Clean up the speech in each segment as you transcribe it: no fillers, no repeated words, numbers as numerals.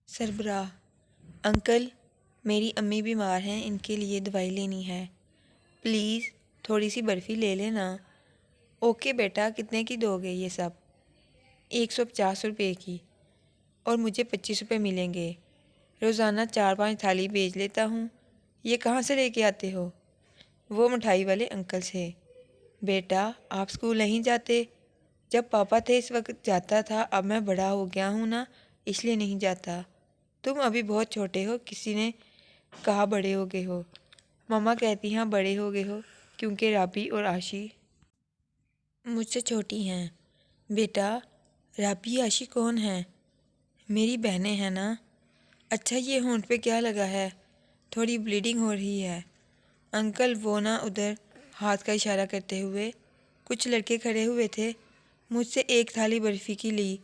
سربراہ: انکل، میری امی بیمار ہیں، ان کے لیے دوائی لینی ہے، پلیز تھوڑی سی برفی لے لینا۔ اوکے بیٹا، کتنے کی دو گے یہ سب؟ 150 روپے کی، اور مجھے 25 روپے ملیں گے۔ روزانہ 4-5 تھالی بیچ لیتا ہوں، یہ کہاں سے لے کے آتے ہو؟ وہ مٹھائی والے انکل سے۔ بیٹا، آپ اسکول نہیں جاتے؟ جب پاپا تھے اس وقت جاتا تھا، اب میں بڑا ہو گیا ہوں نا، اس لیے نہیں جاتا۔ تم ابھی بہت چھوٹے ہو، کسی نے کہا بڑے ہو گئے ہو؟ ماما کہتی ہیں بڑے ہو گئے ہو کیونکہ رابی اور آشی مجھ سے چھوٹی ہیں۔ بیٹا، رابی آشی کون ہیں؟ میری بہنیں ہیں نا۔ اچھا، یہ ہونٹ پہ کیا لگا ہے؟ تھوڑی بلیڈنگ ہو رہی ہے۔ انکل، وہ نا ادھر ہاتھ کا اشارہ کرتے ہوئے۔ کچھ لڑکے کھڑے ہوئے تھے، مجھ سے 1 تھالی برفی کی لی،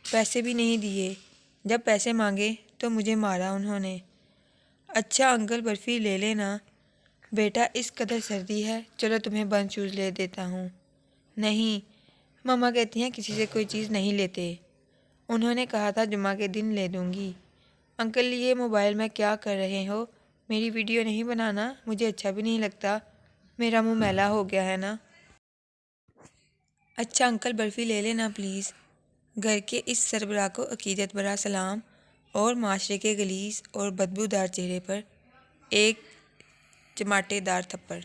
پیسے بھی نہیں دیے، جب پیسے مانگے تو مجھے مارا انہوں نے۔ اچھا انکل، برفی لے لینا۔ بیٹا، اس قدر سردی ہے، چلو تمہیں بند شوز لے دیتا ہوں۔ نہیں، ماما کہتی ہیں کسی سے کوئی چیز نہیں لیتے، انہوں نے کہا تھا جمعہ کے دن لے دوں گی۔ انکل، یہ موبائل میں کیا کر رہے ہو؟ میری ویڈیو نہیں بنانا، مجھے اچھا بھی نہیں لگتا، میرا منہ میلا ہو گیا ہے نا۔ اچھا انکل، برفی لے لینا پلیز۔ گھر کے اس سربراہ کو عقیدت بھرا سلام اور معاشرے کے غلیظ اور بدبودار چہرے پر ایک چماٹے دار تھپڑ۔